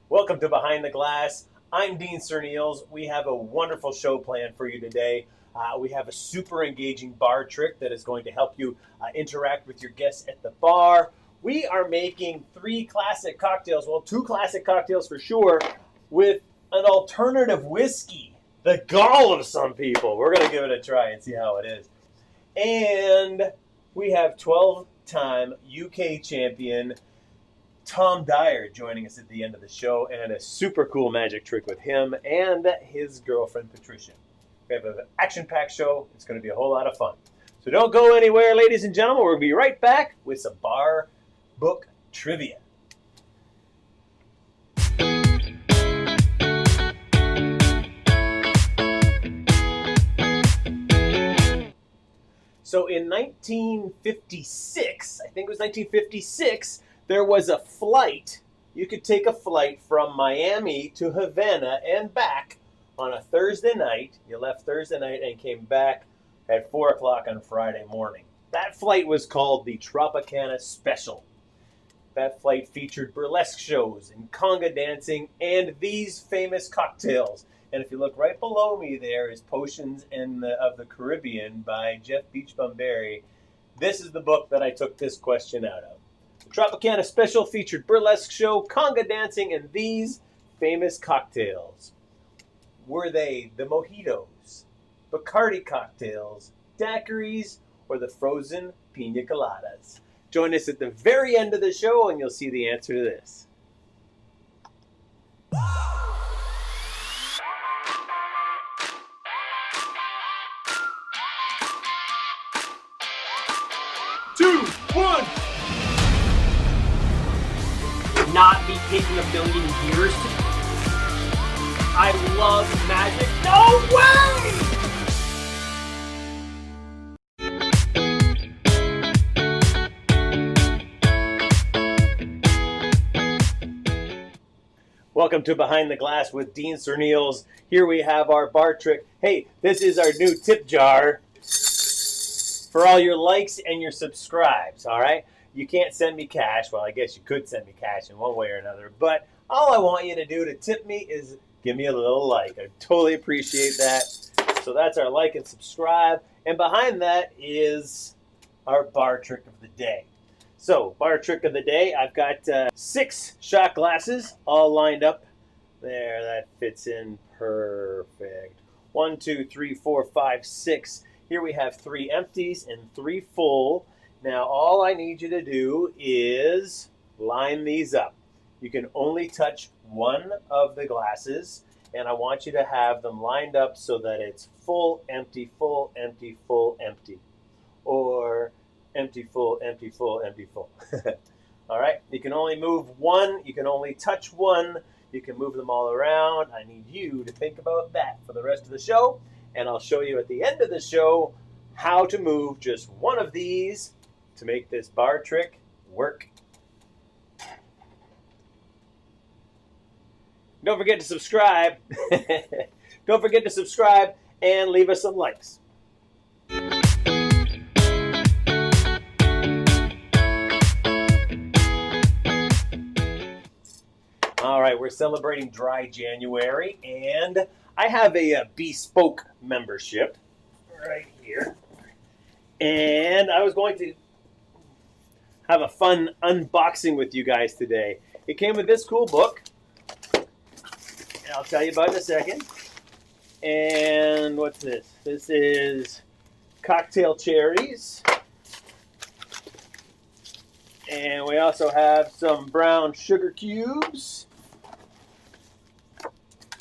Welcome to Behind the Glass. I'm Dean Serneels. We have a wonderful show planned for you today. We have a super engaging bar trick that is going to help you interact with your guests at the bar. We are making three classic cocktails, well, two classic cocktails for sure, with an alternative whiskey. The gall of some people. We're going to give it a try and see how it is. And we have 12-time UK champion Tom Dyer joining us at the end of the show, and a super cool magic trick with him and his girlfriend Patricia. We have an action-packed show. It's going to be a whole lot of fun. So don't go anywhere, ladies and gentlemen. We'll be right back with some bar book trivia. So in 1956, I think it was 1956, there was a flight. You could take a flight from Miami to Havana and back on a Thursday night. You left Thursday night and came back at 4 o'clock on Friday morning. That flight was called the Tropicana Special. That flight featured burlesque shows and conga dancing and these famous cocktails. And if you look right below me, there is Potions of the Caribbean by Jeff Beachbum-Berry. This is the book that I took this question out of. The Tropicana Special featured burlesque show, conga dancing, and these famous cocktails. Were they the mojitos, Bacardi cocktails, daiquiris, or the frozen pina coladas? Join us at the very end of the show and you'll see the answer to this. Not be taking a billion years to... I love magic. No way! Welcome to Behind the Glass with Dean Serneels. Here we have our bar trick. Hey, this is our new tip jar for all your likes and your subscribes, all right? You can't send me cash. Well, I guess you could send me cash in one way or another. But all I want you to do to tip me is give me a little like. I totally appreciate that. So that's our like and subscribe. And behind that is our bar trick of the day. So, bar trick of the day, I've got 6 shot glasses all lined up. There, that fits in perfect. 1, 2, 3, 4, 5, 6. Here we have 3 empties and 3 full. Now, all I need you to do is line these up. You can only touch one of the glasses, and I want you to have them lined up so that it's full, empty, full, empty, full, empty. Or empty, full, empty, full, empty, full. All right? You can only move one. You can only touch one. You can move them all around. I need you to think about that for the rest of the show, and I'll show you at the end of the show how to move just one of these to make this bar trick work. Don't forget to subscribe. Don't forget to subscribe and leave us some likes. All right, we're celebrating Dry January, and I have a bespoke membership right here. And I was going to have a fun unboxing with you guys today. It came with this cool book, and I'll tell you about it in a second. And what's this? This is Cocktail Cherries. And we also have some brown sugar cubes,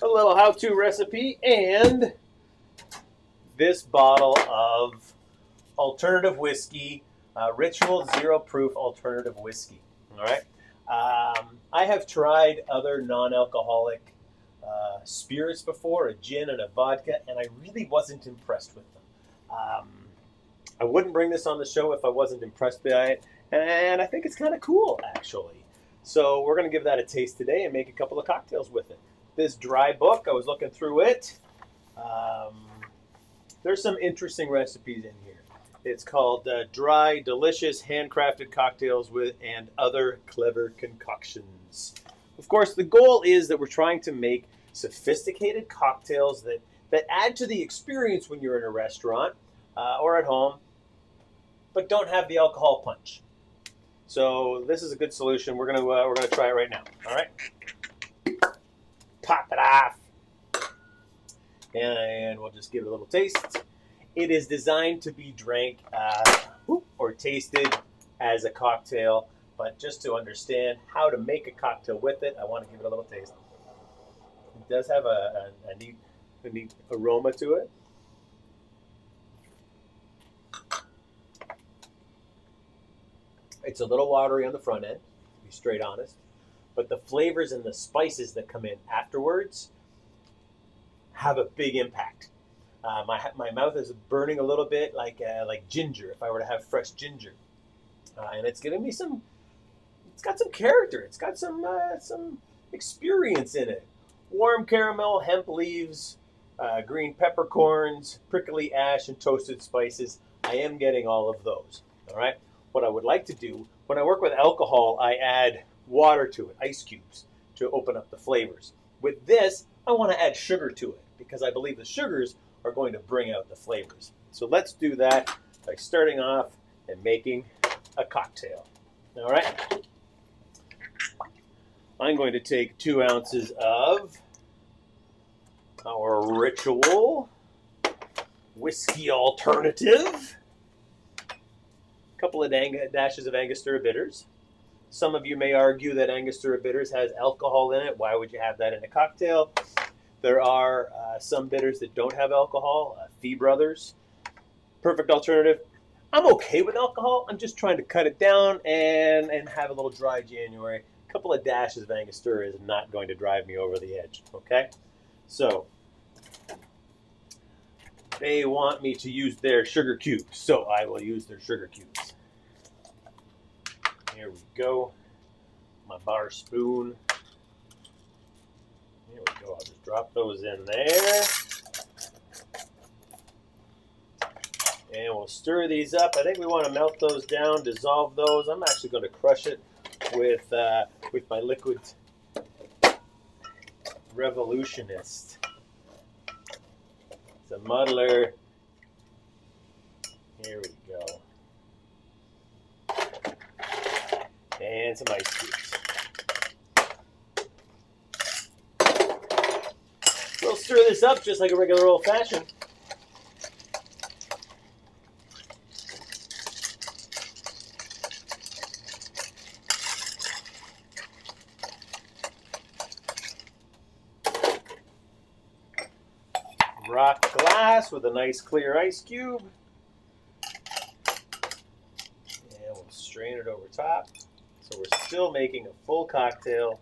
a little how-to recipe, and this bottle of alternative whiskey, Ritual Zero Proof Alternative Whiskey. All right. I have tried other non-alcoholic spirits before, a gin and a vodka, and I really wasn't impressed with them. I wouldn't bring this on the show if I wasn't impressed by it, and I think it's kind of cool, actually. So we're going to give that a taste today and make a couple of cocktails with it. This dry book, I was looking through it. There's some interesting recipes in here. It's called Dry, Delicious, Handcrafted Cocktails with and Other Clever Concoctions. Of course, the goal is that we're trying to make sophisticated cocktails that add to the experience when you're in a restaurant or at home, but don't have the alcohol punch. So this is a good solution. We're gonna try it right now. All right, pop it off, and we'll just give it a little taste. It is designed to be drank or tasted as a cocktail, but just to understand how to make a cocktail with it, I want to give it a little taste. It does have a neat aroma to it. It's a little watery on the front end, to be straight honest, but the flavors and the spices that come in afterwards have a big impact. My mouth is burning a little bit like ginger, if I were to have fresh ginger. And it's giving me some, it's got some character. It's got some experience in it. Warm caramel, hemp leaves, green peppercorns, prickly ash, and toasted spices. I am getting all of those, all right? What I would like to do, when I work with alcohol, I add water to it, ice cubes, to open up the flavors. With this, I want to add sugar to it because I believe the sugars are going to bring out the flavors. So let's do that by starting off and making a cocktail. All right. I'm going to take 2 ounces of our Ritual Whiskey Alternative, a couple of dashes of Angostura bitters. Some of you may argue that Angostura bitters has alcohol in it. Why would you have that in a cocktail? There are some bitters that don't have alcohol. Fee Brothers, perfect alternative. I'm okay with alcohol. I'm just trying to cut it down and have a little dry January. A couple of dashes of Angostura is not going to drive me over the edge, okay? So they want me to use their sugar cubes, so I will use their sugar cubes. Here we go. My bar spoon. Here we go. I'll just drop those in there. And we'll stir these up. I think we want to melt those down, dissolve those. I'm actually going to crush it with my liquid revolutionist. It's a muddler. Here we go. And some ice cubes. We'll stir this up just like a regular old-fashioned. Rock glass with a nice clear ice cube. And we'll strain it over top. So we're still making a full cocktail.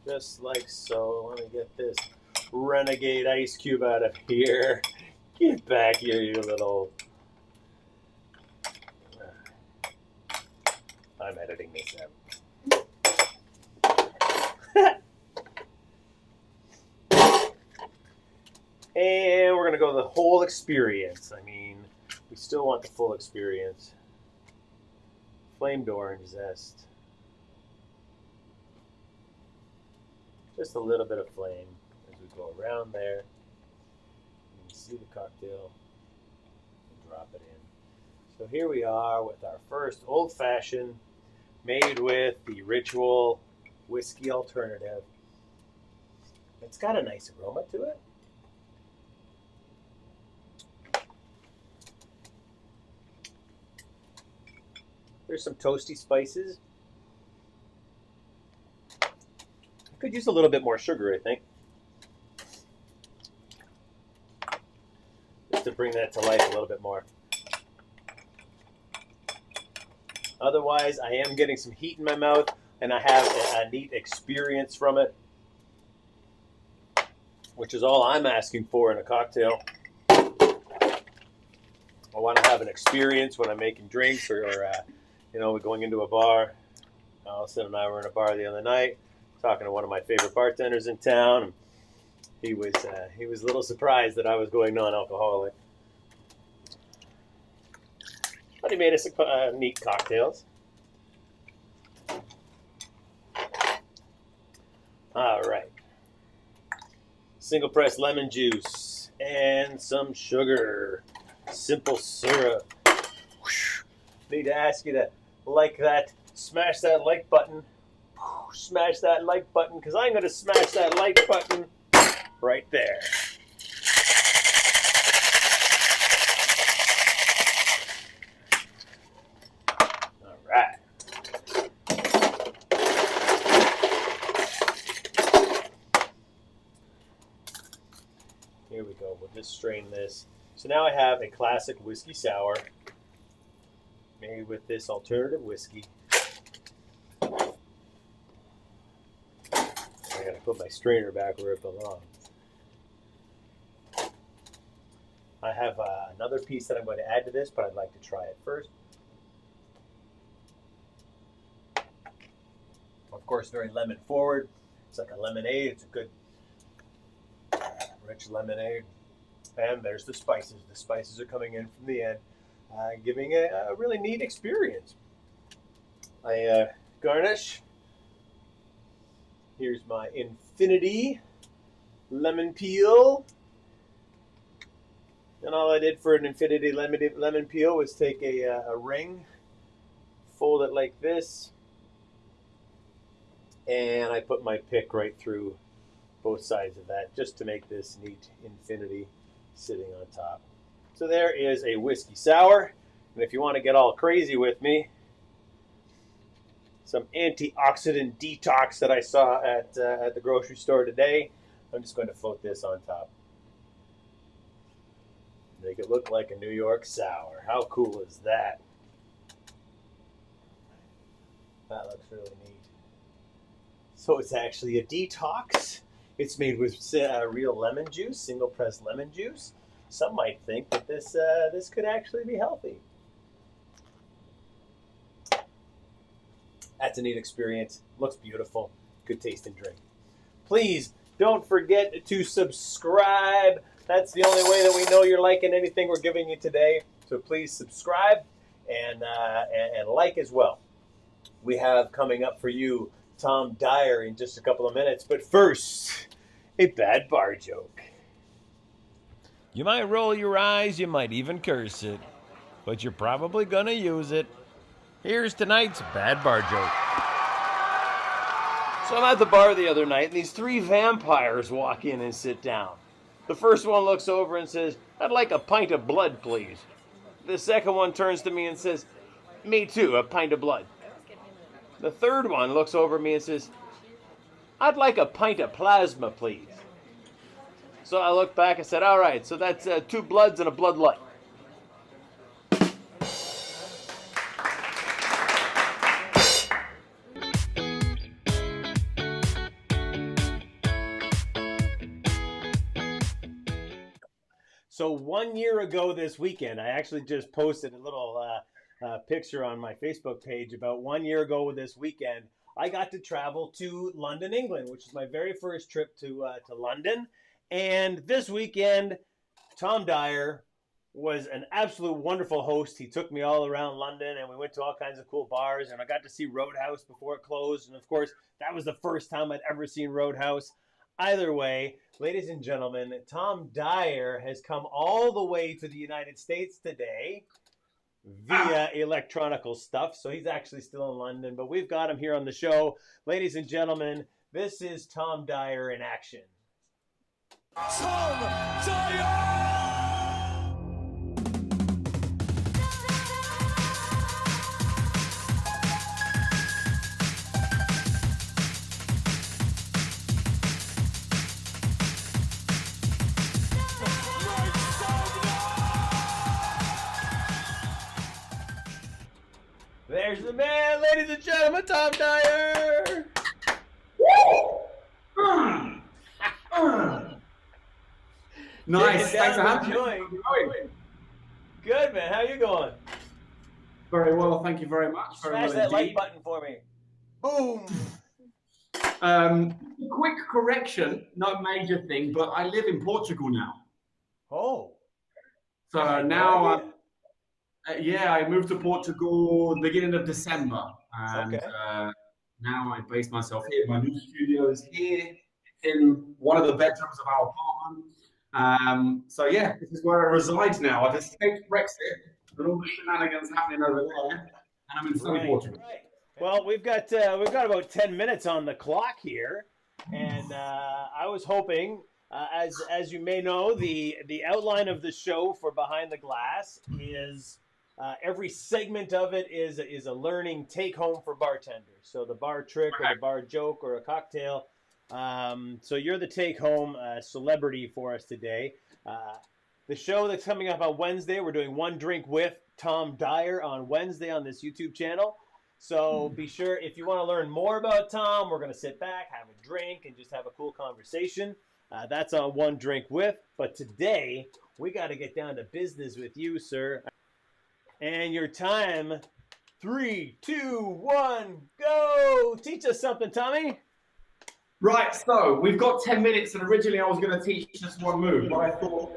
Just like so. Let me get this renegade ice cube out of here. Get back here, you little... I'm editing this out. And we're going to go the whole experience. I mean, we still want the full experience. Flamed orange zest. Just a little bit of flame as we go around there. You can see the cocktail. And drop it in. So here we are with our first old-fashioned made with the Ritual Whiskey Alternative. It's got a nice aroma to it. There's some toasty spices. I could use a little bit more sugar, I think, just to bring that to life a little bit more. Otherwise, I am getting some heat in my mouth, and I have a neat experience from it, which is all I'm asking for in a cocktail. I want to have an experience when I'm making drinks or you know, we're going into a bar. Allison and I were in a bar the other night, talking to one of my favorite bartenders in town. And he was a little surprised that I was going non-alcoholic, but he made us neat cocktails. All right. Single press lemon juice and some sugar. Simple syrup. Need to ask you to like that, smash that like button. Smash that like button, because I'm going to smash that like button right there. All right. Here we go. We'll just strain this. So now I have a classic whiskey sour made with this alternative whiskey. I gotta put my strainer back where it belongs. I have another piece that I'm going to add to this, but I'd like to try it first. Of course, very lemon forward. It's like a lemonade. It's a good, rich lemonade. And there's the spices. The spices are coming in from the end, giving a really neat experience. I garnish. Here's my infinity lemon peel. And all I did for an infinity lemon peel was take a ring, fold it like this, and I put my pick right through both sides of that just to make this neat infinity sitting on top. So there is a whiskey sour. And if you want to get all crazy with me, some antioxidant detox that I saw at the grocery store today, I'm just going to float this on top. Make it look like a New York sour. How cool is that? That looks really neat. So it's actually a detox. It's made with real lemon juice, single press lemon juice. Some might think that this could actually be healthy. That's a neat experience. Looks beautiful. Good tasting drink. Please don't forget to subscribe. That's the only way that we know you're liking anything we're giving you today. So please subscribe and like as well. We have coming up for you Tom Dyer in just a couple of minutes. But first, a bad bar joke. You might roll your eyes, you might even curse it, but you're probably gonna use it. Here's tonight's bad bar joke. So I'm at the bar the other night, and these three vampires walk in and sit down. The first one looks over and says, "I'd like a pint of blood, please." The second one turns to me and says, "Me too, a pint of blood." The third one looks over at me and says, "I'd like a pint of plasma, please." So I looked back and said, "All right, so that's 2 bloods and a blood light." So 1 year ago this weekend, I actually just posted a little picture on my Facebook page about 1 year ago this weekend. I got to travel to London, England, which is my very first trip to London. And this weekend, Tom Dyer was an absolute wonderful host. He took me all around London, and we went to all kinds of cool bars, and I got to see Roadhouse before it closed. And of course, that was the first time I'd ever seen Roadhouse. Either way, ladies and gentlemen, Tom Dyer has come all the way to the United States today via electronical stuff. So he's actually still in London, but we've got him here on the show. Ladies and gentlemen, this is Tom Dyer in action. Tom Dyer! There's the man, ladies and gentlemen, Tom Dyer! Nice. Thanks for having me. Good, man. How you going? Very well. Thank you very much. Smash that like button for me. Boom. Quick correction, not major thing, but I live in Portugal now. Oh. So now, I moved to Portugal beginning of December, and Okay. Now I base myself here. My new studio is here in one of the bedrooms of our apartment. So yeah, this is where I reside now. I've escaped Brexit and all the shenanigans happening over there, and I'm in sunny Portugal. Right. Well, we've got about 10 minutes on the clock here, and I was hoping, as you may know, the outline of the show for Behind the Glass is every segment of it is a learning take home for bartenders. So the bar trick or the bar joke or a cocktail. So you're the take home celebrity for us today. The show that's coming up on Wednesday, we're doing One Drink with Tom Dyer on Wednesday on this YouTube channel. So be sure, if you want to learn more about Tom, we're going to sit back, have a drink, and just have a cool conversation. That's on One Drink with. But today, we got to get down to business with you, sir. And your time, 3, 2, 1, go! Teach us something, Tommy. Right, so we've got 10 minutes, and originally I was going to teach just one move, but I thought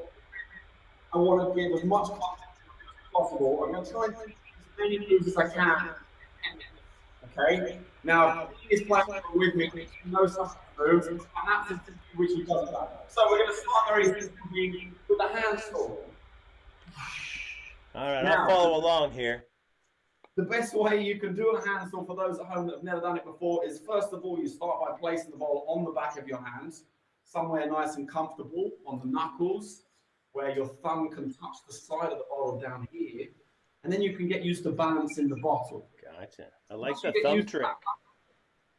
I want to give as much content as possible. I'm going to try and teach as many moves as I can. Okay? Now, he is playing with me, he knows some moves, and that's which he doesn't know. So we're going to start very simply with the handstand. All right, I'll follow along here. The best way you can do a handstand for those at home that have never done it before is, first of all, you start by placing the bottle on the back of your hands, somewhere nice and comfortable on the knuckles, where your thumb can touch the side of the bottle down here, and then you can get used to balancing the bottle. Gotcha. I like the thumb trick.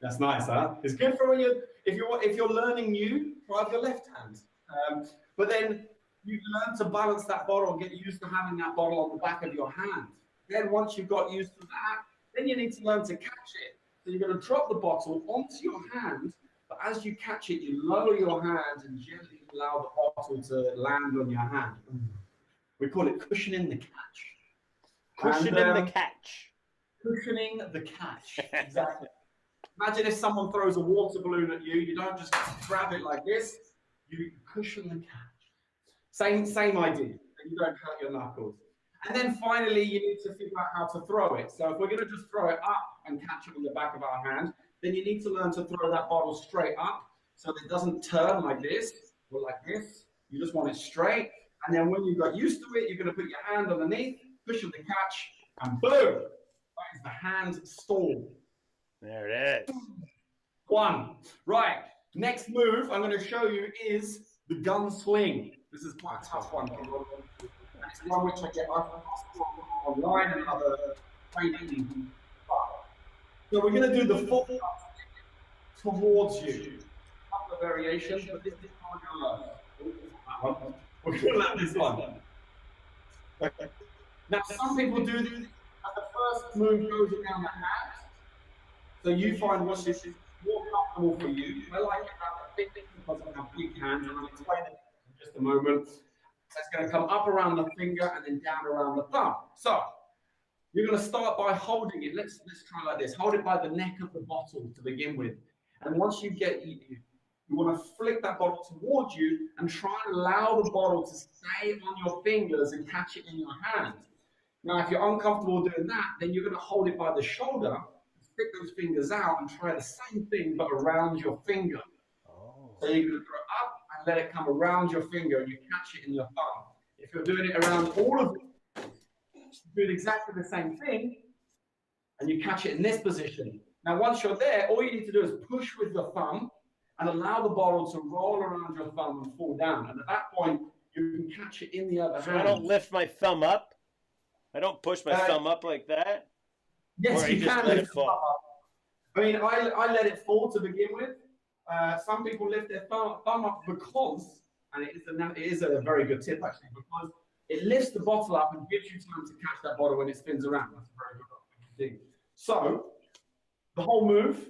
That's nice, huh? It's good for when if you're learning new, try with your left hand. But then you learn to balance that bottle and get used to having that bottle on the back of your hand. Then once you've got used to that, then you need to learn to catch it. So you're going to drop the bottle onto your hand, but as you catch it, you lower your hand and gently allow the bottle to land on your hand. We call it cushioning the catch. Cushioning the catch. Cushioning the catch. Exactly. Imagine if someone throws a water balloon at you, you don't just grab it like this, you cushion the catch. Same idea, and you don't hurt your knuckles. And then finally, you need to figure out how to throw it. So if we're going to just throw it up and catch it on the back of our hand, then you need to learn to throw that bottle straight up so that it doesn't turn like this or like this. You just want it straight. And then when you've got used to it, you're going to put your hand underneath, cushion the catch, and boom! That is the hand stall. There it is. One. Right. Next move I'm going to show you is the gun sling. This is quite a tough one. It's one which I get online and other training. So we're going to do the foot towards you. A couple of variations, but this is how we're going to learn. We're going to learn this one. Okay. Now, some people do this, and the first move goes around the hand. So you find what is more comfortable for you. I like it around the big because I have big hands, and I'll explain it in just a moment. So it's going to come up around the finger and then down around the thumb. So you're going to start by holding it. Let's try like this. Hold it by the neck of the bottle to begin with. And once you you want to flick that bottle towards you and try and allow the bottle to stay on your fingers and catch it in your hand. Now, if you're uncomfortable doing that, then you're going to hold it by the shoulder, stick those fingers out and try the same thing but around your finger. So you're going to throw up and let it come around your finger and you catch it in your thumb. If you're doing it around all of it, doing exactly the same thing and you catch it in this position. Now, once you're there, all you need to do is push with your thumb and allow the bottle to roll around your thumb and fall down. And at that point, you can catch it in the other hand. I don't lift my thumb up. I don't push my thumb up like that. Yes, or you just can let lift it fall. up. I mean, I let it fall to begin with. Some people lift their thumb up because, and it is a very good tip actually, because it lifts the bottle up and gives you time to catch that bottle when it spins around. That's a very good thing. So, the whole move,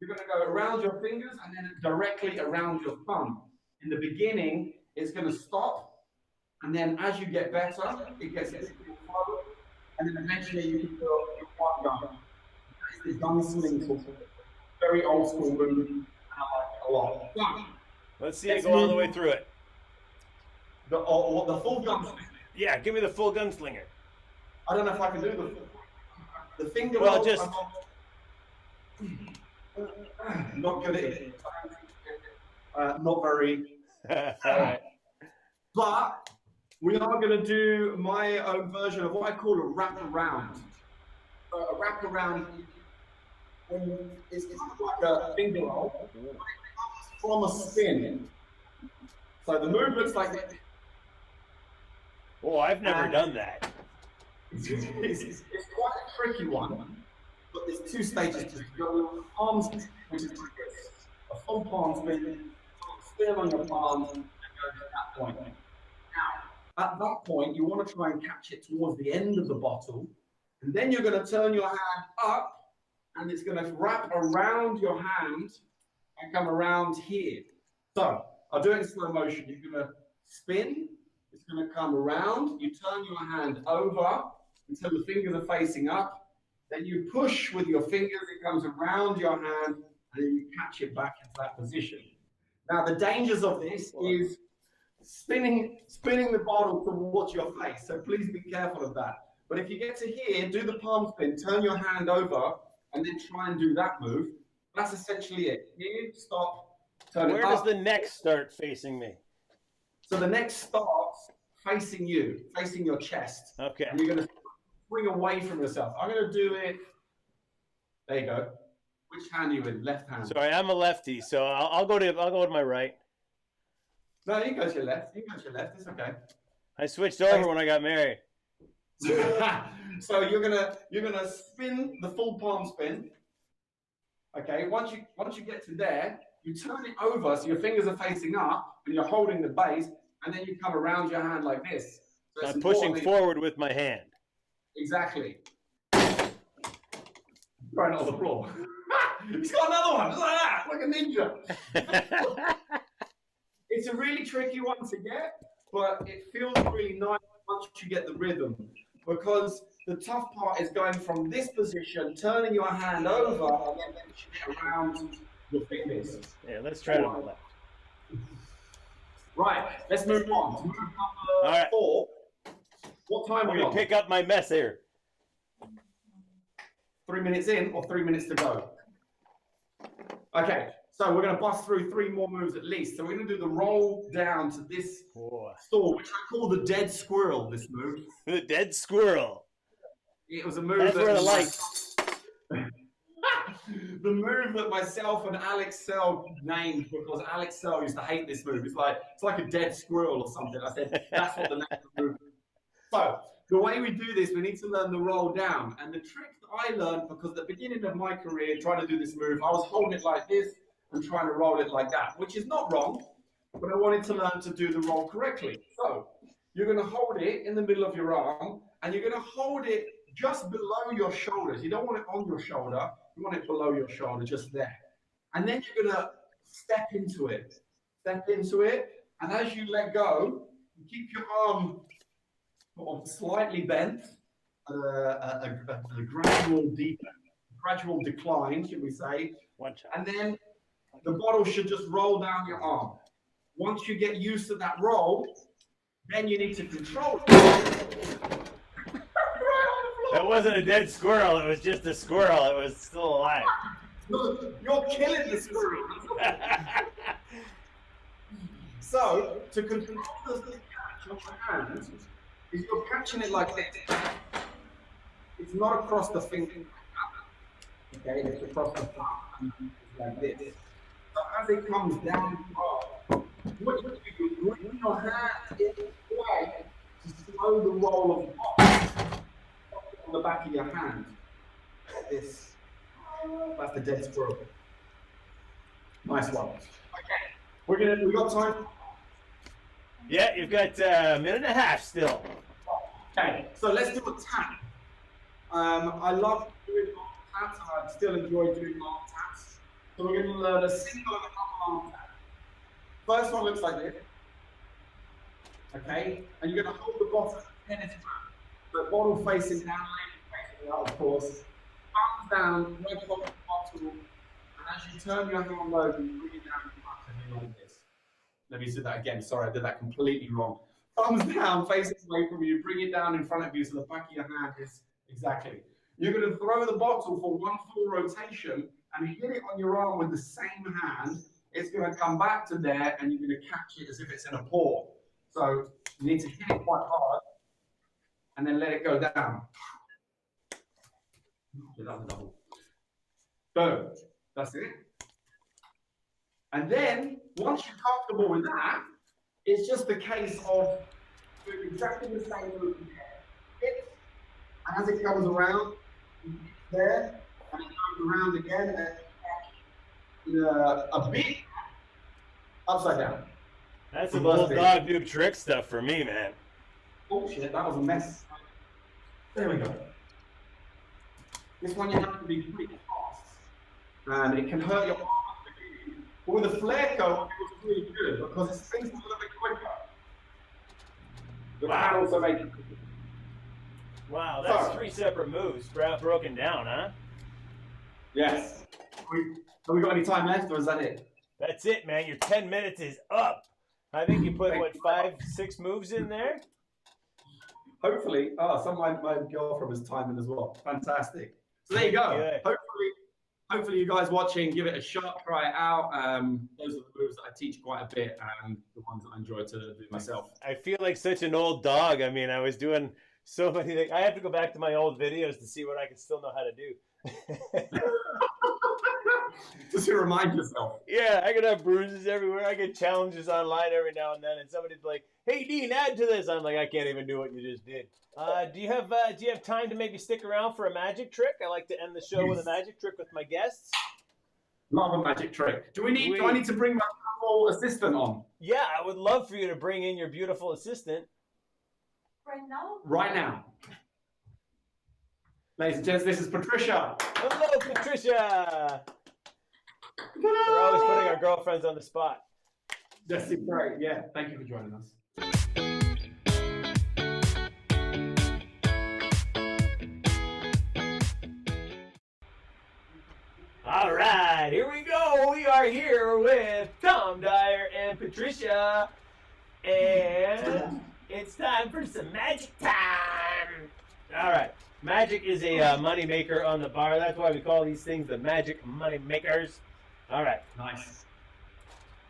you're going to go around your fingers and then directly around your thumb. In the beginning, it's going to stop, and then as you get better, it gets a little bit forward, and then eventually you can do your one gun. That is the gun sling, very old school move. I like it a lot. So, let's see it go all the way through it. The full gunslinger. Yeah, give me the full gunslinger. I don't know if I can do the finger. Well, just Not good at it. Not very. All right. But we are going to do my own version of what I call a wraparound. A wraparound is like a finger roll from a spin. So the move looks like this. Oh, I've never done that. It's quite a tricky one, but there's two stages to it. You've got a palm spin, which is like this. A full palm spin, spin on your palm, and go to that point. Now, at that point, you want to try and catch it towards the end of the bottle, and then you're going to turn your hand up, and it's going to wrap around your hand and come around here. So, I'll do it in slow motion. You're going to spin, it's going to come around, you turn your hand over until the fingers are facing up, then you push with your fingers, it comes around your hand, and then you catch it back into that position. Now, the dangers of this is spinning the bottle towards your face, so please be careful of that. But if you get to here, do the palm spin, turn your hand over, and then try and do that move. That's essentially it. Here, stop, turn it up. Where does the neck start facing me? So the neck starts facing you, facing your chest. Okay. And you're going to swing away from yourself. I'm going to do it. There you go. Which hand are you in? Left hand. Sorry, I'm a lefty, so I'll go to my right. No, you can go to your left. You can go to your left. It's okay. I switched over when I got married. So you're gonna spin the full palm spin. Okay. Once you get to there, you turn it over so your fingers are facing up and you're holding the base, and then you come around your hand like this. So I'm pushing forward with my hand. Exactly. Right on the floor. He's got another one, just like that, like a ninja. It's a really tricky one to get, but it feels really nice once you get the rhythm, because the tough part is going from this position, turning your hand over, and then pushing it around your fingers. Yeah, let's try it on the left. Right, let's move on to move number 4. What time are we I'm on? gonna pick up my mess here. 3 minutes in or 3 minutes to go? Okay, so we're going to bust through 3 more moves at least. So we're going to do the roll down to this store, which I call the dead squirrel, this move. The dead squirrel. It was a move That's that... where the lights. The move that myself and Alex Sell named, because Alex Sell used to hate this move. It's like a dead squirrel or something. I said, that's what the name of the move is. So, the way we do this, we need to learn the roll down. And the trick that I learned, because at the beginning of my career, trying to do this move, I was holding it like this and trying to roll it like that, which is not wrong, but I wanted to learn to do the roll correctly. So, you're going to hold it in the middle of your arm, and you're going to hold it just below your shoulders. You don't want it on your shoulder, you want it below your shoulder, just there. And then you're going to step into it, and as you let go, you keep your arm slightly bent, a gradual decline, should we say. And then the bottle should just roll down your arm. Once you get used to that roll, then you need to control it. That wasn't a dead squirrel, it was just a squirrel. It was still alive. You're killing the squirrel. So, to control the catch of your hands, is you're catching it like this. It's not across the finger. Okay, it's across the thumb, like this. So as it comes down, what you do, you bring your hand in the way to slow the roll of the bottle on the back of your hand. Like this. That's the dead squirrel. Nice one. Okay, we got time. Yeah, you've got a minute and a half still. Okay, so let's do a tap. I love doing long taps, and I still enjoy doing long taps. So we're going to learn a single and a double arm tap. First one looks like this. Okay, and you're going to hold the bottom 10 at a time. The bottle facing down, lady facing out, of course. Thumbs down, grab hold of the bottle, and as you turn your hand over, you bring it down like this. Let me do that again. Sorry, I did that completely wrong. Thumbs down, facing away from you, bring it down in front of you so the back of your hand is exactly. You're going to throw the bottle for 1 full rotation, and you hit it on your arm with the same hand, it's going to come back to there, and you're going to catch it as if it's in a paw. So you need to hit it quite hard, and then let it go down. That's a double. Boom. That's it. And then, once you're comfortable with that, it's just a case of doing exactly the same move again. And as it comes around, there, and it comes around again, and a bit upside down. That's some old dog noob trick stuff for me, man. Oh shit, that was a mess. There we go. This one you have to be pretty fast, and it can hurt your arm. But with a Flair coat, it was really good because it spins a little bit quicker. But Wow. can also make it. Wow, that's Sorry. 3 separate moves broken down, huh? Yes. Have we got any time left, or is that it? That's it, man. Your 10 minutes is up. I think you put, what, 5, 6 moves in there? Hopefully. Oh, some of my girlfriend was timing as well. Fantastic. So there you go. Good. Hopefully you guys watching, give it a shot, try it out. Those are the moves that I teach quite a bit, and the ones that I enjoy to do myself. I feel like such an old dog. I mean, I was doing so many things. I have to go back to my old videos to see what I can still know how to do. Just to remind yourself. Yeah, I could have bruises everywhere. I get challenges online every now and then, and somebody's like, "Hey, Dean, add to this." I'm like, I can't even do what you just did. Do you have time to maybe stick around for a magic trick? I like to end the show with a magic trick with my guests. Love a magic trick. Do I need to bring my full assistant on? Yeah, I would love for you to bring in your beautiful assistant. Right now? Right now. Ladies and gents, this is Patricia. Hello, Patricia. We're always putting our girlfriends on the spot. That's great. Yeah, thank you for joining us. All right, here we go. We are here with Tom Dyer and Patricia, and it's time for some magic time. All right, magic is a money maker on the bar. That's why we call these things the magic money makers. All right, Nice.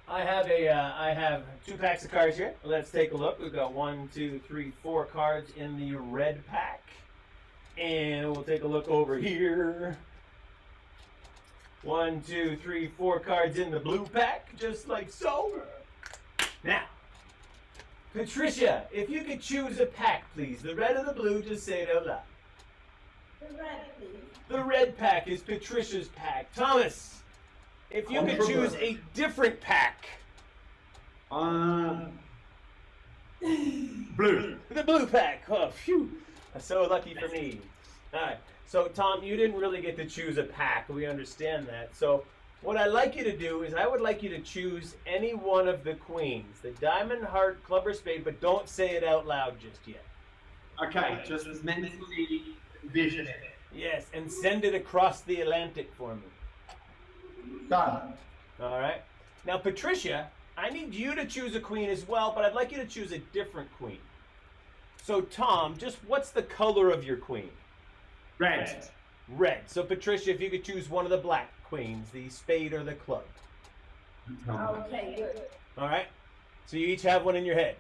I have 2 packs of cards here. Let's take a look. We've got 1, 2, 3, 4 cards in the red pack, and we'll take a look over here. 1, 2, 3, 4 cards in the blue pack, just like so. Now, Patricia, if you could choose a pack, please. The red or the blue, just say it out loud. The red, please. The red pack is Patricia's pack. Thomas, if you could choose a different pack. Blue. The blue pack. Oh, phew. That's so lucky for me. All right. So, Tom, you didn't really get to choose a pack. We understand that. So, what I'd like you to do is I would like you to choose any one of the queens. The diamond, heart, club, or spade, but don't say it out loud just yet. Okay, just mentally envision it. Yes, and send it across the Atlantic for me. Done. All right. Now, Patricia, I need you to choose a queen as well, but I'd like you to choose a different queen. So, Tom, just what's the color of your queen? Red. Red. So, Patricia, if you could choose one of the black queens, the spade or the club. Okay, good. All right. So you each have one in your head.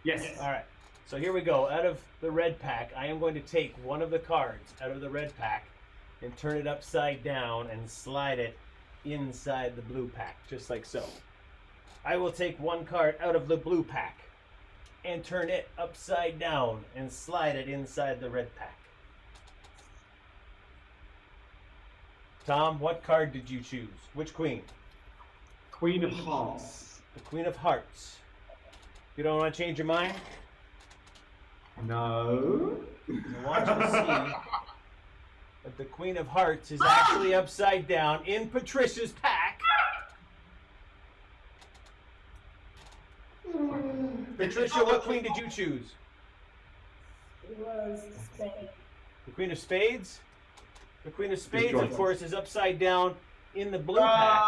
Yes. All right. So here we go. Out of the red pack, I am going to take one of the cards out of the red pack and turn it upside down and slide it inside the blue pack, just like so. I will take one card out of the blue pack and turn it upside down and slide it inside the red pack. Tom, what card did you choose? Which queen? Queen of Hearts. The Queen of Hearts. You don't want to change your mind? No. I want you to see that the Queen of Hearts is actually upside down in Patricia's pack. Patricia, what queen did you choose? It was Spain. The Queen of Spades? The Queen of Spades, of course, is upside down in the blue pack.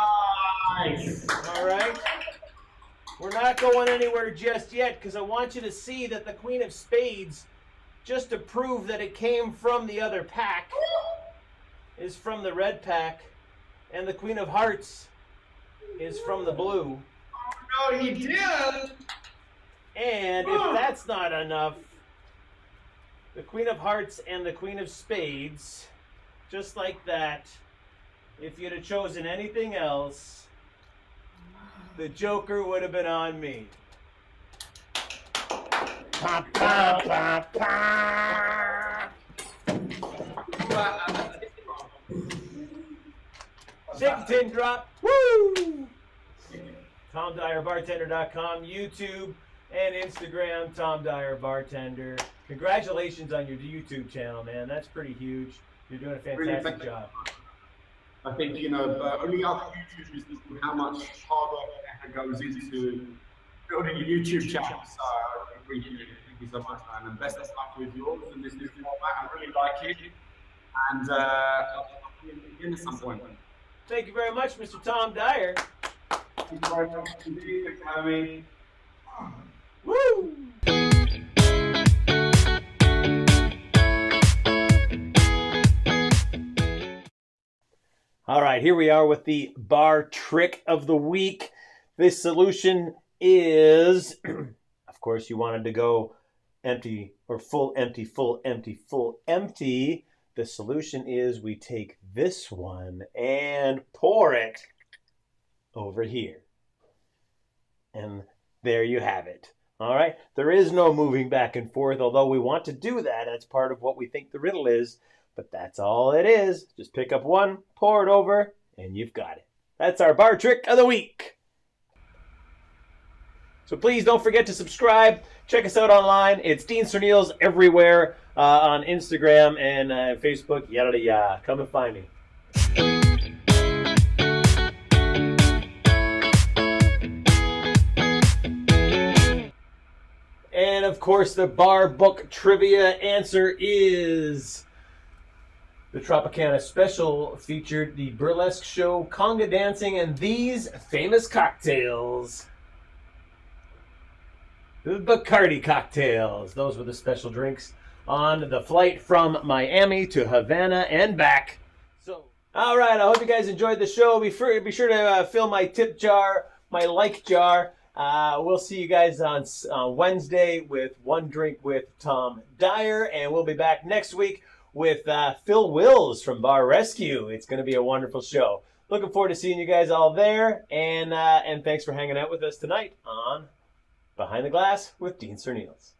Nice. All right? We're not going anywhere just yet because I want you to see that the Queen of Spades, just to prove that it came from the other pack, is from the red pack. And the Queen of Hearts is from the blue. No, he did. And if that's not enough, the Queen of Hearts and the Queen of Spades, just like that, if you'd have chosen anything else, the Joker would have been on me. Pa, pa, pa, pa. Shake the tin drop. Woo! Tom Dyer, bartender.com, YouTube and Instagram, Tom Dyer Bartender. Congratulations on your YouTube channel, man. That's pretty huge. You're doing a fantastic job. I think, you know, only other YouTubers know how much hard work and effort goes into building a YouTube channel. So I really appreciate it. Thank you so much, man. And best of luck with yours and this new format. I really like it. And I'll see you again at some point. Thank you very much, Mr. Tom Dyer. Thank you very much indeed. Thanks for having me. Woo! All right, here we are with the bar trick of the week. This solution is, of course, you wanted to go empty or full empty, full empty, full empty. The solution is we take this one and pour it over here. And there you have it. All right, there is no moving back and forth, although we want to do that. That's part of what we think the riddle is. But that's all it is. Just pick up one, pour it over, and you've got it. That's our bar trick of the week. So please don't forget to subscribe. Check us out online. It's Dean Serneels everywhere on Instagram and Facebook. Yada yada. Come and find me. And of course, the bar book trivia answer is... The Tropicana special featured the burlesque show, conga dancing, and these famous cocktails. The Bacardi cocktails. Those were the special drinks on the flight from Miami to Havana and back. So, all right, I hope you guys enjoyed the show. Be sure to fill my tip jar, my like jar. We'll see you guys on Wednesday with One Drink with Tom Dyer, and we'll be back next week with Phil Wills from Bar Rescue. It's going to be a wonderful show. Looking forward to seeing you guys all there, and thanks for hanging out with us tonight on Behind the Glass with Dean Serneels.